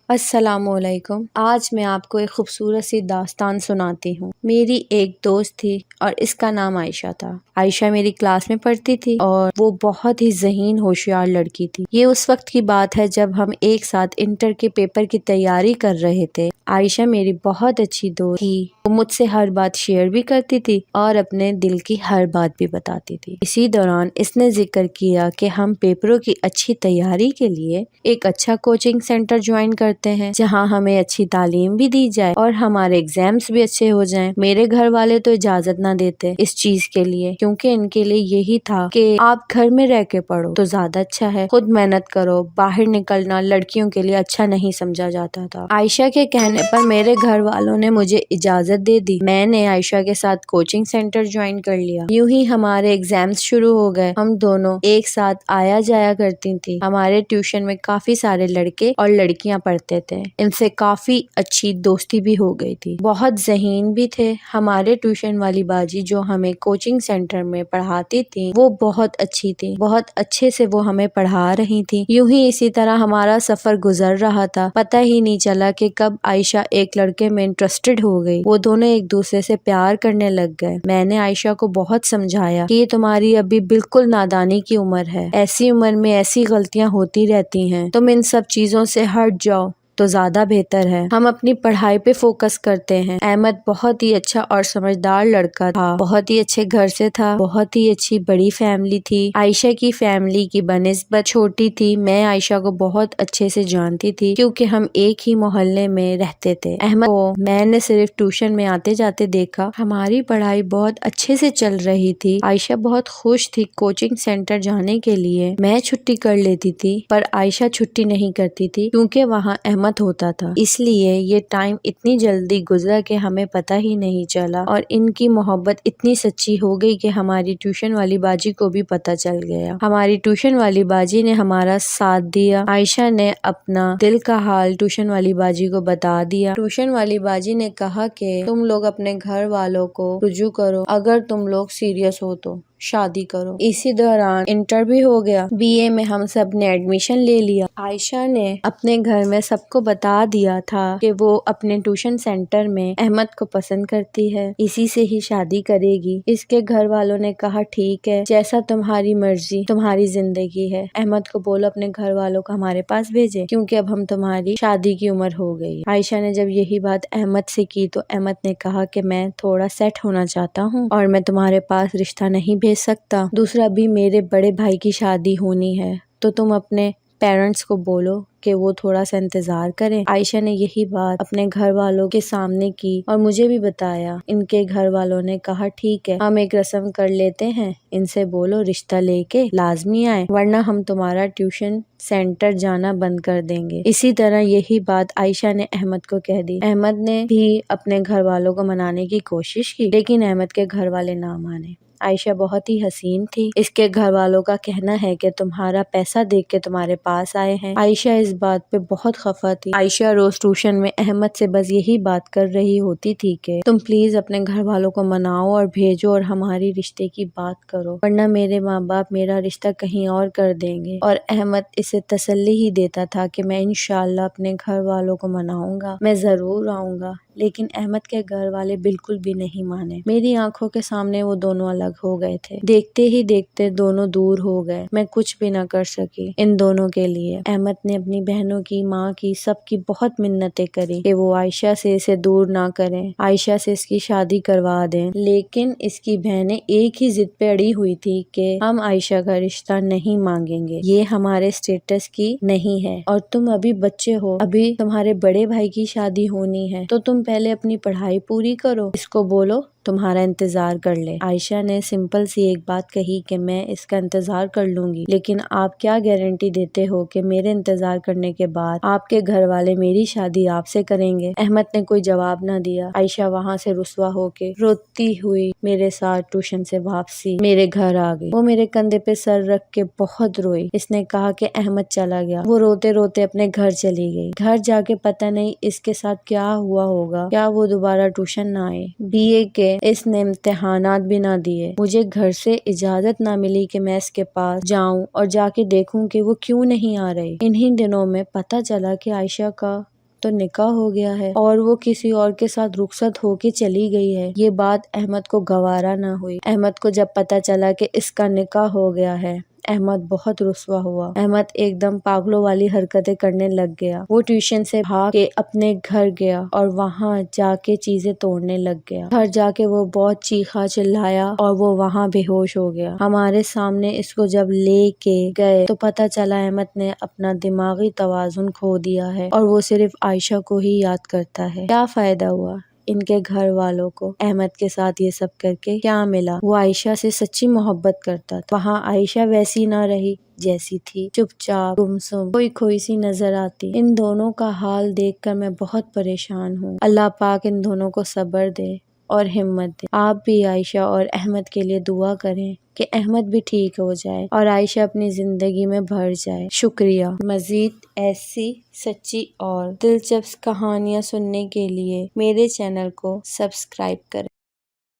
السلام علیکم۔ آج میں آپ کو ایک خوبصورت سی داستان سناتی ہوں۔ میری ایک دوست تھی اور اس کا نام عائشہ تھا۔ عائشہ میری کلاس میں پڑھتی تھی اور وہ بہت ہی ذہین ہوشیار لڑکی تھی۔ یہ اس وقت کی بات ہے جب ہم ایک ساتھ انٹر کے پیپر کی تیاری کر رہے تھے۔ عائشہ میری بہت اچھی دوست تھی۔ وہ مجھ سے ہر بات شیئر بھی کرتی تھی اور اپنے دل کی ہر بات بھی بتاتی تھی۔ اسی دوران اس نے ذکر کیا کہ ہم پیپروں کی اچھی تیاری کے لیے ایک اچھا کوچنگ سینٹر جوائن کرتے ہیں جہاں ہمیں اچھی تعلیم بھی دی جائے اور ہمارے ایگزامس بھی اچھے ہو جائیں۔ میرے گھر والے تو اجازت نہ دیتے اس چیز کے لیے، کیونکہ ان کے لیے یہی تھا کہ آپ گھر میں رہ کے پڑھو تو زیادہ اچھا ہے، خود محنت کرو، باہر نکلنا لڑکیوں کے لیے اچھا نہیں سمجھا جاتا تھا۔ عائشہ کے کہنے پر میرے گھر والوں نے مجھے اجازت دے دی۔ میں نے عائشہ کے ساتھ کوچنگ سینٹر جوائن کر لیا۔ یوں ہی ہمارے ایگزامس شروع ہو گئے۔ ہم دونوں ایک ساتھ آیا جایا کرتی تھی۔ ہمارے ٹیوشن میں کافی سارے لڑکے اور لڑکیاں پڑھتے تھے۔ ان سے کافی اچھی دوستی بھی ہو گئی تھی۔ بہت ذہین بھی تھے۔ ہمارے ٹیوشن والی باجی جو ہمیں کوچنگ سینٹر میں پڑھاتی تھی وہ بہت اچھی تھی، بہت اچھے سے وہ ہمیں پڑھا رہی تھی۔ یوں ہی اسی طرح ہمارا سفر گزر رہا تھا۔ پتہ ہی نہیں چلا کہ کب عائشہ ایک لڑکے میں انٹرسٹڈ ہو گئی۔ وہ دونوں ایک دوسرے سے پیار کرنے لگ گئے۔ میں نے عائشہ کو بہت سمجھایا کہ یہ تمہاری ابھی بالکل نادانی کی عمر ہے، ایسی عمر میں ایسی غلطیاں ہوتی رہتی ہیں، تم ان سب چیزوں سے ہٹ جاؤ تو زیادہ بہتر ہے، ہم اپنی پڑھائی پہ فوکس کرتے ہیں۔ احمد بہت ہی اچھا اور سمجھدار لڑکا تھا، بہت ہی اچھے گھر سے تھا، بہت ہی اچھی بڑی فیملی تھی۔ عائشہ کی فیملی کی بنسبت چھوٹی تھی۔ میں عائشہ کو بہت اچھے سے جانتی تھی کیونکہ ہم ایک ہی محلے میں رہتے تھے۔ احمد کو میں نے صرف ٹیوشن میں آتے جاتے دیکھا۔ ہماری پڑھائی بہت اچھے سے چل رہی تھی۔ عائشہ بہت خوش تھی کوچنگ سینٹر جانے کے لیے۔ میں چھٹی کر لیتی تھی پر عائشہ چھٹی نہیں کرتی تھی کیونکہ وہاں احمد ہوتا تھا، اس لیے یہ ٹائم اتنی جلدی گزرا کہ ہمیں پتہ ہی نہیں چلا اور ان کی محبت اتنی سچی ہو گئی کہ ہماری ٹیوشن والی باجی کو بھی پتہ چل گیا۔ ہماری ٹیوشن والی باجی نے ہمارا ساتھ دیا۔ عائشہ نے اپنا دل کا حال ٹیوشن والی باجی کو بتا دیا۔ ٹیوشن والی باجی نے کہا کہ تم لوگ اپنے گھر والوں کو رجوع کرو، اگر تم لوگ سیریس ہو تو شادی کرو۔ اسی دوران انٹر بھی ہو گیا۔ بی اے میں ہم سب نے ایڈمیشن لے لیا۔ عائشہ نے اپنے گھر میں سب کو بتا دیا تھا کہ وہ اپنے ٹیوشن سینٹر میں احمد کو پسند کرتی ہے، اسی سے ہی شادی کرے گی۔ اس کے گھر والوں نے کہا ٹھیک ہے، جیسا تمہاری مرضی، تمہاری زندگی ہے۔ احمد کو بولو اپنے گھر والوں کو ہمارے پاس بھیجے کیونکہ اب ہم تمہاری شادی کی عمر ہو گئی۔ عائشہ نے جب یہی بات احمد سے کی تو احمد نے کہا کہ میں تھوڑا سیٹ ہونا چاہتا ہوں اور میں تمہارے پاس رشتہ نہیں بھیج سکتا۔ دوسرا بھی میرے بڑے بھائی کی شادی ہونی ہے تو تم اپنے پیرنٹس کو بولو کہ وہ تھوڑا سا انتظار کریں۔ عائشہ نے یہی بات اپنے گھر والوں کے سامنے کی اور مجھے بھی بتایا۔ ان کے گھر والوں نے کہا ٹھیک ہے، ہم ایک رسم کر لیتے ہیں، ان سے بولو رشتہ لے کے لازمی آئے ورنہ ہم تمہارا ٹیوشن سینٹر جانا بند کر دیں گے۔ اسی طرح یہی بات عائشہ نے احمد کو کہہ دی۔ احمد نے بھی اپنے گھر والوں کو منانے کی کوشش کی لیکن احمد کے گھر والے نہ مانے۔ عائشہ بہت ہی حسین تھی۔ اس کے گھر والوں کا کہنا ہے کہ تمہارا پیسہ دیکھ کے تمہارے پاس آئے ہیں۔ عائشہ اس بات پہ بہت خفا تھی۔ عائشہ روز ٹیوشن میں احمد سے بس یہی بات کر رہی ہوتی تھی کہ تم پلیز اپنے گھر والوں کو مناؤ اور بھیجو اور ہماری رشتے کی بات کرو ورنہ میرے ماں باپ میرا رشتہ کہیں اور کر دیں گے۔ اور احمد اسے تسلی ہی دیتا تھا کہ میں انشاءاللہ اپنے گھر والوں کو مناؤں گا، میں ضرور آؤں گا۔ لیکن احمد کے گھر والے بالکل بھی نہیں مانے۔ میری آنکھوں کے سامنے وہ دونوں الگ ہو گئے تھے۔ دیکھتے ہی دیکھتے دونوں دور ہو گئے۔ میں کچھ بھی نہ کر سکی ان دونوں کے لیے۔ احمد نے اپنی بہنوں کی، ماں کی، سب کی بہت منتیں کری کہ وہ عائشہ سے اسے دور نہ کریں، عائشہ سے اس کی شادی کروا دیں، لیکن اس کی بہنیں ایک ہی ضد پہ اڑی ہوئی تھی کہ ہم عائشہ کا رشتہ نہیں مانگیں گے، یہ ہمارے اسٹیٹس کی نہیں ہے اور تم ابھی بچے ہو، ابھی تمہارے بڑے بھائی کی شادی ہونی ہے تو تم پہلے اپنی پڑھائی پوری کرو، اس کو بولو تمہارا انتظار کر لے۔ عائشہ نے سمپل سی ایک بات کہی کہ میں اس کا انتظار کر لوں گی، لیکن آپ کیا گارنٹی دیتے ہو کہ میرے انتظار کرنے کے بعد آپ کے گھر والے میری شادی آپ سے کریں گے؟ احمد نے کوئی جواب نہ دیا۔ عائشہ وہاں سے رسوا ہو کے روتی ہوئی میرے ساتھ ٹیوشن سے واپسی میرے گھر آ گئی۔ وہ میرے کندھے پہ سر رکھ کے بہت روئی۔ اس نے کہا کہ احمد چلا گیا۔ وہ روتے روتے اپنے گھر چلی گئی۔ گھر جا کے پتہ نہیں اس کے ساتھ کیا ہوا ہوگا، کیا وہ دوبارہ ٹیوشن نہ آئے۔ بی اے کے اس نے امتحانات بھی نہ دیے۔ مجھے گھر سے اجازت نہ ملی کہ میں اس کے پاس جاؤں اور جا کے دیکھوں کہ وہ کیوں نہیں آ رہے۔ انہی دنوں میں پتہ چلا کہ عائشہ کا تو نکاح ہو گیا ہے اور وہ کسی اور کے ساتھ رخصت ہو کے چلی گئی ہے۔ یہ بات احمد کو گوارا نہ ہوئی۔ احمد کو جب پتہ چلا کہ اس کا نکاح ہو گیا ہے، احمد بہت رسوا ہوا۔ احمد ایک دم پاگلوں والی حرکتیں کرنے لگ گیا۔ وہ ٹیوشن سے بھاگ کے اپنے گھر گیا اور وہاں جا کے چیزیں توڑنے لگ گیا۔ گھر جا کے وہ بہت چیخا چلایا اور وہ وہاں بے ہوش ہو گیا۔ ہمارے سامنے اس کو جب لے کے گئے تو پتہ چلا احمد نے اپنا دماغی توازن کھو دیا ہے اور وہ صرف عائشہ کو ہی یاد کرتا ہے۔ کیا فائدہ ہوا ان کے گھر والوں کو؟ احمد کے ساتھ یہ سب کر کے کیا ملا؟ وہ عائشہ سے سچی محبت کرتا تھا۔ وہاں عائشہ ویسی نہ رہی جیسی تھی، چپ چاپ، گمسم، کھوئی سی نظر آتی۔ ان دونوں کا حال دیکھ کر میں بہت پریشان ہوں۔ اللہ پاک ان دونوں کو صبر دے اور ہمت دے۔ آپ بھی عائشہ اور احمد کے لیے دعا کریں کہ احمد بھی ٹھیک ہو جائے اور عائشہ اپنی زندگی میں بھر جائے۔ شکریہ۔ مزید ایسی سچی اور دلچسپ کہانیاں سننے کے لیے میرے چینل کو سبسکرائب کریں۔